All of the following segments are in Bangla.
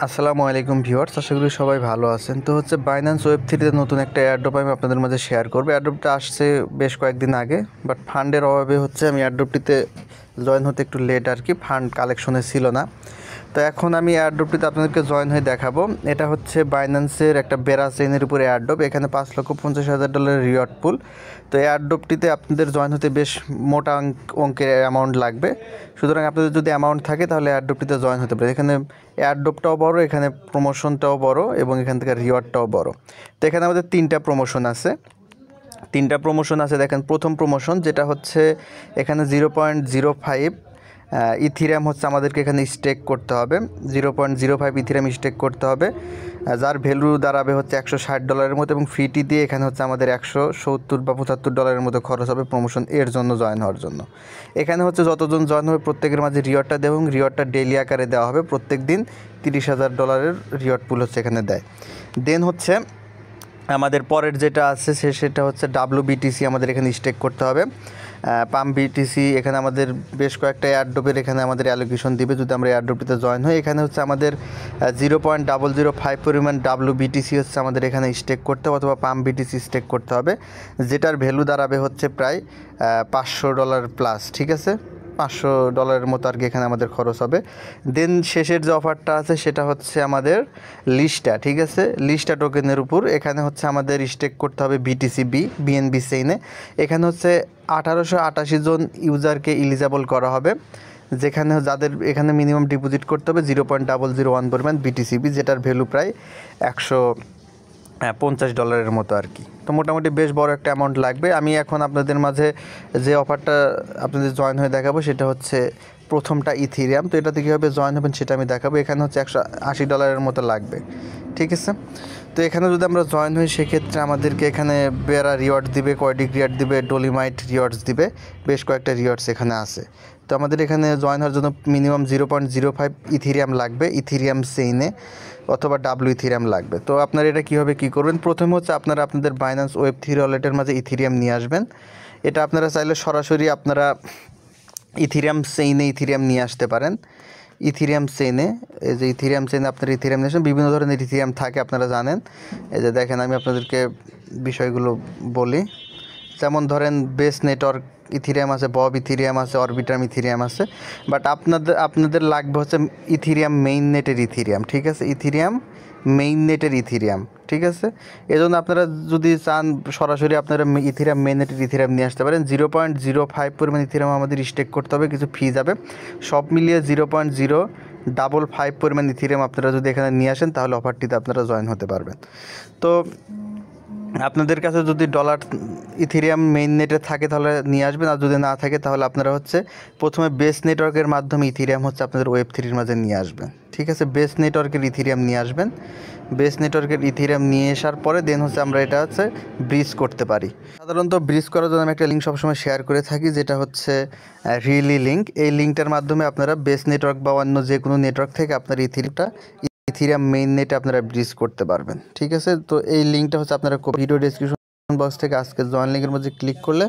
আসসালামু আলাইকুম ভিউয়ার্স, আশা করি সবাই ভালো আছেন। তো হচ্ছে বাইন্যান্স ওয়েব3তে নতুন একটা এয়ারড্রপ আমি আপনাদের মাঝে শেয়ার করবো। এয়ারড্রপটা আসছে বেশ কয়েকদিন আগে, বাট ফান্ডের অভাবে হচ্ছে আমি এয়ারড্রপটিতে জয়েন হতে একটু লেট আর কি, ফান্ড কালেকশনে ছিল না। তো এখন আমি এয়ারড্রপটিতে আপনাদেরকে জয়েন হয়ে দেখাবো। এটা হচ্ছে বাইন্যান্সের একটা বেরা চেইনের উপরে এয়ারড্রপ। এখানে $5,50,000 রিওয়ার্ড পুল। তো এয়ারড্রপটিতে আপনাদের জয়েন হতে বেশ মোটা অঙ্কের অ্যামাউন্ট লাগবে। সুতরাং আপনাদের যদি অ্যামাউন্ট থাকে তাহলে এয়ারড্রপটিতে জয়েন হতে পারে। এখানে এয়ারড্রপটাও বড়, এখানে প্রমোশনটাও বড় এবং এখান থেকে রিওয়ার্ডটাও বড়। তো এখানে আমাদের তিনটা প্রমোশন আছে। দেখেন, প্রথম প্রমোশন যেটা হচ্ছে এখানে 0.05 ইথিরিয়াম হচ্ছে আমাদেরকে এখানে স্টেক করতে হবে। 0.05 ইথিরিয়াম স্টেক করতে হবে, যার ভ্যালু দাঁড়াবে হচ্ছে $160 মতো, এবং ফিটি দিয়ে এখানে হচ্ছে আমাদের $170 বা $75 মতো খরচ হবে প্রমোশন এর জন্য, জয়েন হওয়ার জন্য। এখানে হচ্ছে যতজন জয়েন হবে প্রত্যেকের মাঝে রিওয়ার্ডটা দেয় এবং রিওয়ার্ডটা ডেইলি আকারে দেওয়া হবে। প্রত্যেক দিন $30,000 রিওয়ার্ড পুল হচ্ছে এখানে দেয়। দেন হচ্ছে আমাদের পরের যেটা আছে সেটা হচ্ছে WBTC আমাদের এখানে স্টেক করতে হবে। পাম্প বিটিসি এখানে আমাদের বেশ কয়েকটা এয়ারড্রপের এখানে আমাদের অ্যালোকেশন দিবে যদি আমরা এয়ারড্রপটিতে জয়েন হই। এখানে হচ্ছে আমাদের 0.005 পরিমাণ WBTC হচ্ছে আমাদের এখানে স্টেক করতে হবে, অথবা পাম্প বিটিসি স্টেক করতে হবে, যেটার ভ্যালু দাঁড়াবে হচ্ছে প্রায় $500 প্লাস। ঠিক আছে, $500 মতো আর কি এখানে আমাদের খরচ হবে। দেন শেষের যে অফারটা আছে সেটা হচ্ছে আমাদের লিস্টা। ঠিক আছে, লিস্টা টোকেনের উপর এখানে হচ্ছে আমাদের স্টেক করতে হবে বিএনবি চেইনে। এখানে হচ্ছে 1888 জন ইউজারকে এলিজিবল করা হবে, যেখানে যাদের এখানে মিনিমাম ডিপোজিট করতে হবে 0.001 পরিমাণ বিটিসিবি, যেটার ভ্যালু প্রায় $150 মতো আর কি। তো মোটামুটি বেশ বড় একটা অ্যামাউন্ট লাগবে। আমি এখন আপনাদের মাঝে যে অফারটা আপনাদের জয়েন হয়ে দেখাবো সেটা হচ্ছে প্রথমটা ইথিরিয়াম। তো এটাতে কীভাবে জয়েন হবেন সেটা আমি দেখাবো। এখানে হচ্ছে $180 মতো লাগবে। ঠিক আছে, তো এখানে যদি আমরা জয়েন হই সেক্ষেত্রে আমাদেরকে এখানে বেরা রিওয়ার্ড দিবে, কয়েডিক রিওয়ার্ড দিবে, ডোলিমাইট রিওয়ার্ডস দিবে, বেশ কয়েকটা রিওয়ার্ডস এখানে আছে। তো আমাদের এখানে জয়েন হওয়ার জন্য মিনিমাম 0.05 ইথিরিয়াম লাগবে ইথিরিয়াম চেইনে, অথবা ইথিরিয়াম লাগবে। তো আপনারা এটা কীভাবে কী করবেন, প্রথমে হচ্ছে আপনারা আপনাদের বাইন্যান্স ওয়েব3 ওয়ালেটের মাঝে ইথিরিয়াম নিয়ে আসবেন। এটা আপনারা চাইলে সরাসরি আপনারা ইথিরিয়াম চেইনে ইথিরিয়াম নিয়ে আসতে পারেন। ইথিরিয়াম চেইনে, এই যে ইথিরিয়াম চেইনে আপনার ইথিরিয়াম নিয়ে আসেন। বিভিন্ন ধরনের ইথিরিয়াম থাকে আপনারা জানেন। এই যে দেখেন, আমি আপনাদেরকে বিষয়গুলো বলি। যেমন ধরেন বেস নেটওয়ার্ক ইথিরিয়াম আছে, বব ইথিরিয়াম আছে, অরবিটাম ইথিরিয়াম আছে, বাট আপনাদের লাগবে হচ্ছে ইথিরিয়াম মেইন নেটের ইথিরিয়াম। ঠিক আছে, ইথিরিয়াম মেইন নেটের ইথিরিয়াম। ঠিক আছে, এজন্য আপনারা যদি চান সরাসরি আপনারা ইথিরিয়াম মেইন নেটের ইথিরিয়াম নিয়ে আসতে পারেন। 0.05 পরিমাণ ইথিরিয়াম আমাদের স্টেক করতে হবে, কিছু ফি যাবে। সব মিলিয়ে 0.055 পরিমাণ ইথিরিয়াম আপনারা যদি এখানে নিয়ে আসেন তাহলে অফারটিতে আপনারা জয়েন হতে পারবেন। তো আপনাদের কাছে যদি ইথিরিয়াম মেইন নেটে থাকে তাহলে নিয়ে আসবেন, আর যদি না থাকে তাহলে আপনারা হচ্ছে প্রথমে বেস নেটওয়ার্কের মাধ্যমে ইথিরিয়াম হচ্ছে আপনাদের ওয়েব3 মাঝে নিয়ে আসবেন। ঠিক আছে, বেস নেটওয়ার্কের ইথিরিয়াম নিয়ে আসবেন। বেস নেটওয়ার্কের ইথিরিয়াম নিয়ে আসার পরে দেন হচ্ছে আমরা এটা হচ্ছে ব্রিজ করতে পারি। সাধারণত ব্রিজ করার জন্য আমি একটা লিঙ্ক সবসময় শেয়ার করে থাকি, যেটা হচ্ছে রিলি লিঙ্ক। এই লিঙ্কটার মাধ্যমে আপনারা বেস নেটওয়ার্ক বা অন্য যে কোনো নেটওয়ার্ক থেকে আপনার ইথিরিয়াম মেইন নেটে আপনারা ব্রিজ করতে পারবেন। ঠিক আছে, তো এই লিঙ্কটা হচ্ছে আপনারা ভিডিও ডেসক্রিপশন বক্স থেকে আজকে জয়েন লিঙ্কের মধ্যে ক্লিক করলে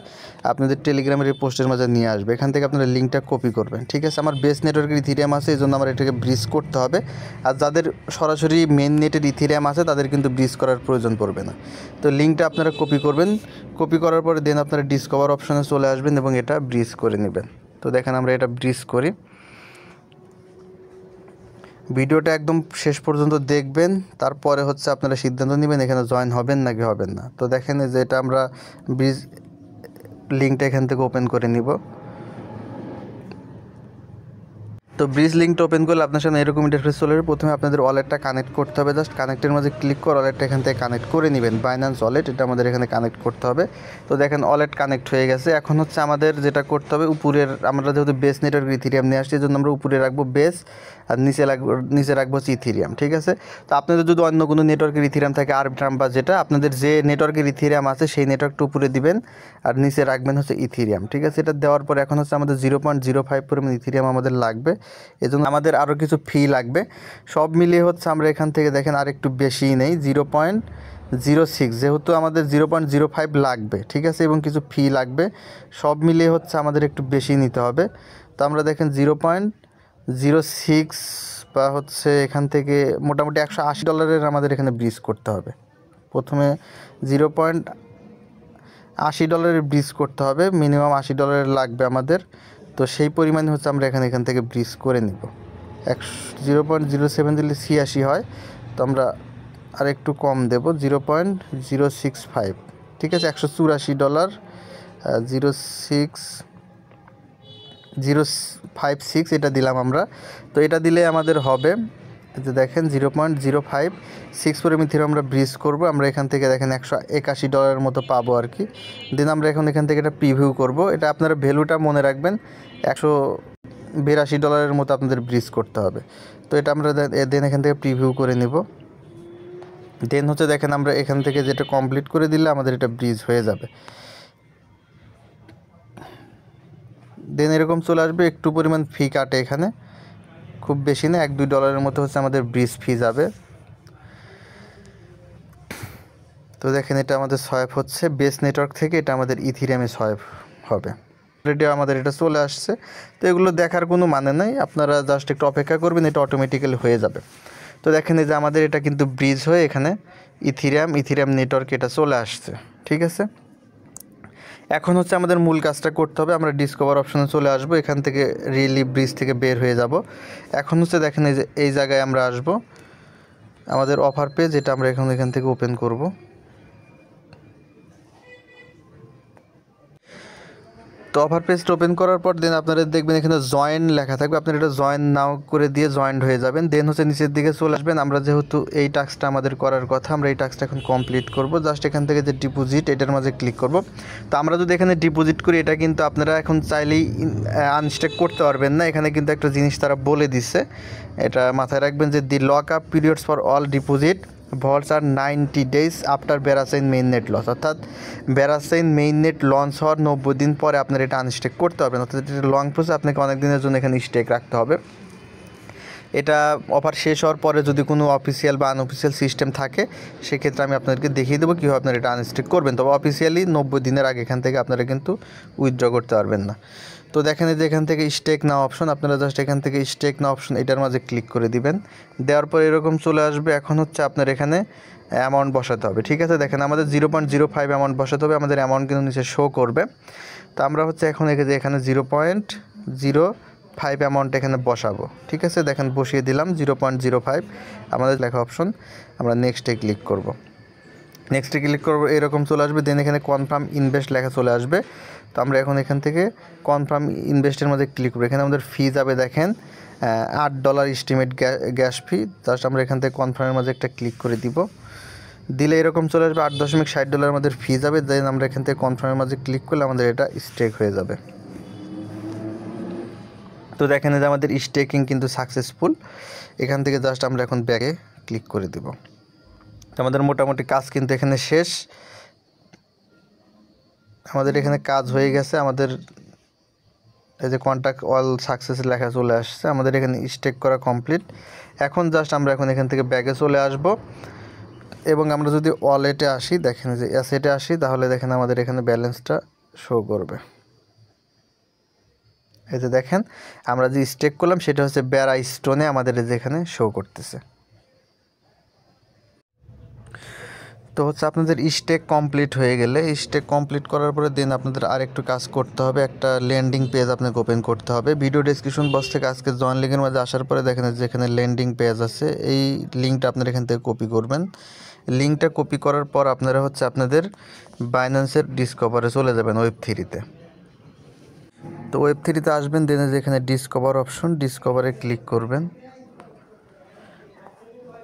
আপনাদের টেলিগ্রামের এই পোস্টের মাঝে নিয়ে আসবে। এখান থেকে আপনারা লিঙ্কটা কপি করবেন। ঠিক আছে, আমার বেস নেটওয়ার্কের ইথিরিয়াম আছে, এই জন্য আমার এটাকে ব্রিজ করতে হবে। আর যাদের সরাসরি মেইন নেটের ইথিরিয়াম আছে তাদের কিন্তু ব্রিজ করার প্রয়োজন পড়বে না। তো লিঙ্কটা আপনারা কপি করবেন, কপি করার পরে দেন আপনারা ডিসকভার অপশনে চলে আসবেন এবং এটা ব্রিজ করে নেবেন। তো দেখেন আমরা এটা ব্রিজ করি। ভিডিওটা একদম শেষ পর্যন্ত দেখবেন, তারপরে হচ্ছে আপনারা সিদ্ধান্ত নেবেন এখানে জয়েন হবেন নাকি হবেন না। তো দেখেন যে এটা আমরা ব্রিজ লিঙ্কটা এখান থেকে ওপেন করে নিব। তো ব্রিজ লিঙ্কটা ওপেন করলে আপনার সামনে এরকম ইন্টারফেস চলে যাবে। প্রথমে আপনাদের ওয়ালেটটা কানেক্ট করতে হবে, জাস্ট কানেক্টের মাঝে ক্লিক করে ওয়ালেটটা এখান থেকে কানেক্ট করে নেবেন। বাইন্যান্স ওয়ালেট এটা আমাদের এখানে কানেক্ট করতে হবে। তো দেখেন ওয়ালেট কানেক্ট হয়ে গেছে। এখন হচ্ছে আমাদের যেটা করতে হবে, উপরের আমরা যেহেতু বেস নেটওয়ার্ক ইথিরিয়াম নিয়ে আসছি, এই জন্য আমরা উপরে রাখবো বেস আর নিচে রাখবো হচ্ছে ইথিরিয়াম। ঠিক আছে, তো আপনাদের যদি অন্য কোনো নেটওয়ার্কের ইথিরিয়াম থাকে, আরবিট্রাম বা যেটা আপনাদের যে নেটওয়ার্কের ইথিরিয়াম আছে সেই নেটওয়ার্কটা উপরে দিবেন আর নিচে রাখবেন হচ্ছে ইথিরিয়াম। ঠিক আছে, এটা দেওয়ার পরে এখন হচ্ছে আমাদের 0.05 পরিমাণ ইথিরিয়াম আমাদের লাগবে, এজন্য আমাদের আরও কিছু ফি লাগবে। সব মিলিয়ে হচ্ছে আমরা এখান থেকে দেখেন আর একটু বেশিই নেই, 0.06, যেহেতু আমাদের 0.05 লাগবে। ঠিক আছে, এবং কিছু ফি লাগবে, সব মিলিয়ে হচ্ছে আমাদের একটু বেশি নিতে হবে। তো আমরা দেখেন 0.06 বা হচ্ছে এখান থেকে মোটামুটি $180 আমাদের এখানে ব্রিজ করতে হবে। প্রথমে $0.80 ব্রিজ করতে হবে, মিনিমাম $80 লাগবে আমাদের। তো সেই পরিমাণে হচ্ছে আমরা এখান থেকে ব্রিজ করে নিব। 0.07 দিলে 86 হয়, তো আমরা আর একটু কম দেব, 0.065, ঠিক আছে। $184 0.056 এটা দিলাম আমরা। তো এটা দিলে আমাদের হবে যে দেখেন 0.056 পরে আমরা ব্রিজ করব। আমরা এখান থেকে দেখেন $181 মতো পাবো আর কি। দেন আমরা এখান থেকে এটা প্রিভিউ করব। এটা আপনারা ভ্যালুটা মনে রাখবেন, $182 মতো আপনাদের ব্রিজ করতে হবে। তো এটা আমরা দেন এখান থেকে প্রিভিউ করে নিব। দেন হচ্ছে দেখেন আমরা এখান থেকে যেটা কমপ্লিট করে দিলে আমাদের এটা ব্রিজ হয়ে যাবে। দেন এরকম চলে আসবে, একটু পরিমাণ ফি কাটে এখানে, খুব বেশি না, $1-2 মতো হচ্ছে আমাদের ব্রিজ ফি যাবে। তো দেখেন এটা আমাদের সোয়াইপ হচ্ছে বেস নেটওয়ার্ক থেকে, এটা আমাদের ইথিরিয়ামে সোয়াইপ হবে। অলরেডি আমাদের এটা চলে আসছে। তো এগুলো দেখার কোনো মানে নাই, আপনারা জাস্ট একটু অপেক্ষা করবেন, এটা অটোমেটিক্যালি হয়ে যাবে। তো দেখেন এই যে আমাদের এটা কিন্তু ব্রিজ হয়ে এখানে ইথিরিয়াম নেটওয়ার্ক এটা চলে আসছে, ঠিক আছে। এখন হচ্ছে আমাদের মূল কাজটা করতে হবে। আমরা ডিসকভার অপশনে চলে আসবো, এখান থেকে রিয়েলি ব্রিজ থেকে বের হয়ে যাব। এখন হচ্ছে দেখেন এই যে এই জায়গায় আমরা আসব, আমাদের অফার পেজ, এটা আমরা এখান থেকে ওপেন করব। তো অফার পেজটা ওপেন করার পর দেন আপনারা দেখবেন এখানে জয়েন লেখা থাকবে, আপনারা এটা জয়েন নাও করে দিয়ে জয়েন্ট হয়ে যাবেন। দেন হচ্ছে নিচের দিকে চলে আসবেন। আমরা যেহেতু এই টাস্কটা আমাদের করার কথা, আমরা এই টাস্কটা এখন কমপ্লিট করব। জাস্ট এখান থেকে যে ডিপোজিট, এটার মাঝে ক্লিক করব। তো আমরা যদি এখানে ডিপোজিট করি, এটা কিন্তু আপনারা এখন চাইলেই আনস্টেক করতে পারবেন না। এখানে কিন্তু একটা জিনিস তারা বলে দিচ্ছে, এটা মাথায় রাখবেন যে the lock up periods for all deposit vaults are 90 days after Berachain mainnet launch, অর্থাৎ বেরাসাইন মেইন নেট লঞ্চ হওয়ার 90 দিন পরে আপনার এটা আনস্টেক করতে হবে। অর্থাৎ এটা লং প্রসেস, আপনাকে অনেক দিনের জন্য এখানে স্টেক রাখতে হবে। এটা অফার শেষ হওয়ার পরে যদি কোনো অফিসিয়াল বা আনঅফিসিয়াল সিস্টেম থাকে, সেক্ষেত্রে আমি আপনাদেরকে দেখিয়ে দেবো কীভাবে আপনারা এটা আনস্টেক করবেন। তবে অফিসিয়ালি 90 দিনের আগে এখান থেকে আপনারা কিন্তু উইথড্র করতে পারবেন না। তো দেখেন যে এখান থেকে স্টেক নাও অপশন, আপনারা জাস্ট এখান থেকে স্টেক নাও অপশন এটার মাঝে ক্লিক করে দিবেন। দেওয়ার পর এরকম চলে আসবে। এখন হচ্ছে আপনার এখানে অ্যামাউন্ট বসাতে হবে, ঠিক আছে। দেখেন আমাদের 0.05 অ্যামাউন্ট বসাতে হবে, আমাদের অ্যামাউন্ট কিন্তু নিচে শো করবে। তো আমরা হচ্ছে এখন এখানে 0.05 অ্যামাউন্ট এখানে বসাবো, ঠিক আছে। দেখেন বসিয়ে দিলাম 0.05 আমাদের লেখা অপশন। আমরা নেক্সটে ক্লিক করব। নেক্সটে ক্লিক করব, এরকম চলে আসবে। দেন এখানে কনফার্ম ইনভেস্ট লেখা চলে আসবে। তো আমরা এখন এখান থেকে কনফার্ম ইনভেস্টের মধ্যে ক্লিক করব। এখানে আমাদের ফি যাবে দেখেন $8 এস্টিমেট গ্যাস ফি। জাস্ট আমরা এখান থেকে কনফার্মের মাঝে একটা ক্লিক করে দিব। দিলে এরকম চলে আসবে, $8.60 আমাদের ফি যাবে। দেন আমরা এখান থেকে কনফার্মের মাঝে ক্লিক করলে আমাদের এটা স্টেক হয়ে যাবে। তো দেখেন যে আমাদের স্টেকিং কিন্তু সাকসেসফুল। এখান থেকে জাস্ট আমরা এখন ব্যাকে ক্লিক করে দেব। আমাদের মোটামুটি কাজ কিন্তু এখানে শেষ, আমাদের এখানে কাজ হয়ে গেছে। আমাদের এই যে কন্ট্যাক্ট অল সাকসেস লেখা চলে আসছে, আমাদের এখানে স্টেক করা কমপ্লিট। এখন জাস্ট আমরা এখান থেকে ব্যাগে চলে আসব এবং আমরা যদি ওয়ালেটে আসি, দেখেন যে অ্যাসেটে আসি, তাহলে দেখেন আমাদের এখানে ব্যালেন্সটা শো করবে। এই যে দেখেন আমরা যে স্টেক করলাম সেটা হচ্ছে বেরা স্টোনে আমাদের যেখানে শো করতেছে। তো হচ্ছে আপনাদের স্টেক কমপ্লিট হয়ে গেলে, স্টেক কমপ্লিট করার পরে দেন আপনাদের আরেকটু কাজ করতে হবে, একটা ল্যান্ডিং পেজ আপনাকে ওপেন করতে হবে। ভিডিও ডেসক্রিপশন বক্স থেকে আজকে জয়েন লিঙ্কের মধ্যে আসার পরে দেখেন যেখানে ল্যান্ডিং পেজ আছে, এই লিঙ্কটা আপনারা এখান থেকে কপি করবেন। লিঙ্কটা কপি করার পর আপনারা হচ্ছে আপনাদের বাইন্যান্সের ডিসকভারে চলে যাবেন, ওয়েব3-তে। তো ওয়েব3-তে আসবেন, দেন যেখানে ডিসকভার অপশন, ডিসকভারে ক্লিক করবেন।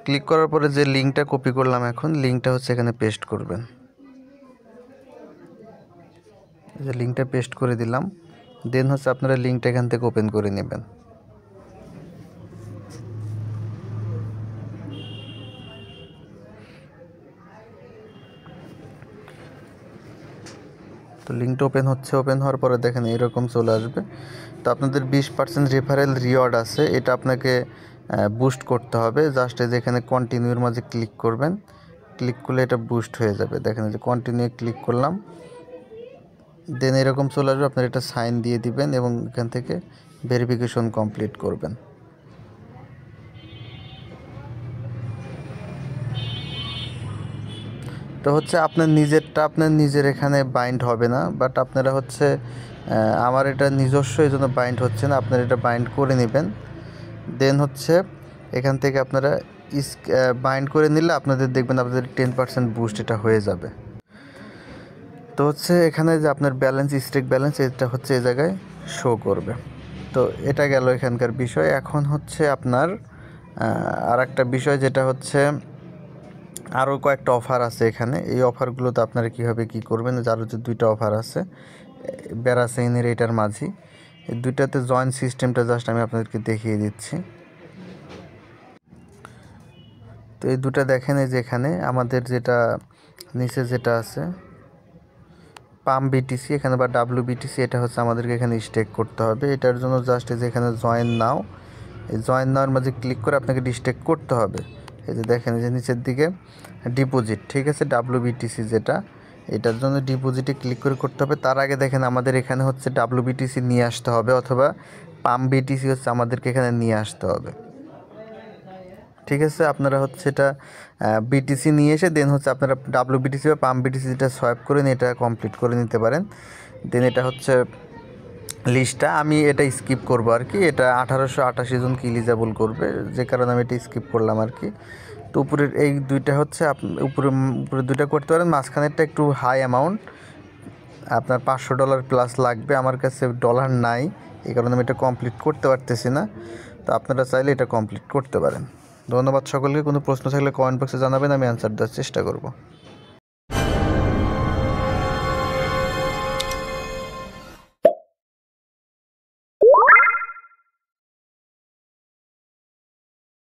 ক্লিক করার পরে যে লিঙ্কটা কপি করলাম, এখন লিঙ্কটা হচ্ছে এখানে পেস্ট করবেন। যে লিঙ্কটা পেস্ট করে দিলাম, দেন হচ্ছে আপনারা লিঙ্কটা এখান থেকে ওপেন করে নেবেন। তো লিঙ্কটা ওপেন হচ্ছে, ওপেন হওয়ার পরে দেখেন এরকম চলে আসবে। তো আপনাদের 20% রেফারেল রিওয়ার্ড আছে, এটা আপনাকে বুস্ট করতে হবে। জাস্ট যেখানে কন্টিনিউর মাঝে ক্লিক করবেন, ক্লিক করলে এটা বুস্ট হয়ে যাবে। দেখেন যে কন্টিনিউ ক্লিক করলাম, দেন এরকম চলে আসবে। আপনার এটা সাইন দিয়ে দিবেন এবং এখান থেকে ভেরিফিকেশন কমপ্লিট করবেন। তো হচ্ছে আপনার নিজেরটা আপনার নিজের এখানে বাইন্ড হবে না, বাট আপনারা হচ্ছে আমার এটা নিজস্ব, এই জন্য বাইন্ড হচ্ছে না, আপনারা এটা বাইন্ড করে নেবেন। দেন হচ্ছে এখান থেকে আপনারা বাইন্ড করে নিলে আপনাদের দেখবেন আপনাদের 10% বুস্ট এটা হয়ে যাবে। তো হচ্ছে এখানে যে আপনার ব্যালেন্স, স্টেক ব্যালেন্স, এটা হচ্ছে এই জায়গায় শো করবে। তো এটা গেল এখানকার বিষয়। এখন হচ্ছে আপনার আর একটা বিষয়, যেটা হচ্ছে আরও কয়েকটা অফার আছে এখানে। এই অফারগুলোতে আপনারা কীভাবে কী করবেন, আরও যে 2টা অফার আছে ব্যারাসেইনের এটার মাঝি, এই 2টাতে জয়েন সিস্টেমটা জাস্ট আমি আপনাদেরকে দেখিয়ে দিচ্ছি। তো এই 2টা দেখেন, এই যে এখানে আমাদের যেটা নিচে যেটা আছে পাম বিটিসি এখানে বা WBTC, এটা হচ্ছে আমাদেরকে এখানে স্টেক করতে হবে। এটার জন্য জাস্ট এই যে এখানে জয়েন নাও, এই জয়েন নাওয়ার মাঝে ক্লিক করে আপনাকে স্টেক করতে হবে। এই যে দেখেন যে নিচের দিকে ডিপোজিট, ঠিক আছে, WBTC যেটা, এটার জন্য ডিপোজিটে ক্লিক করে করতে হবে। তার আগে দেখেন আমাদের এখানে হচ্ছে WBTC নিয়ে আসতে হবে, অথবা পাম বিটিসি হচ্ছে আমাদেরকে এখানে নিয়ে আসতে হবে, ঠিক আছে। আপনারা হচ্ছে এটা বিটিসি নিয়ে এসে দেন হচ্ছে আপনারা WBTC বা পাম বিটিসি যেটা সোয়াইপ করে নিয়ে এটা কমপ্লিট করে নিতে পারেন। দেন এটা হচ্ছে লিস্টটা, আমি এটা স্কিপ করব আর কি। এটা 1888 জনকে ইলিজেবল করবে, যে কারণে আমি এটা স্কিপ করলাম আর কি। তো উপরের এই 2টা হচ্ছে উপরে 2টা করতে পারেন, মাঝখানেরটা একটু হাই অ্যামাউন্ট, আপনার $500 প্লাস লাগবে। আমার কাছে ডলার নাই, এই কারণে আমি এটা কমপ্লিট করতে পারতেছি না। তো আপনারা চাইলে এটা কমপ্লিট করতে পারেন। ধন্যবাদ সকলকে। কোনো প্রশ্ন থাকলে কমেন্ট বক্সে জানাবেন, আমি অ্যান্সার দেওয়ার চেষ্টা করব।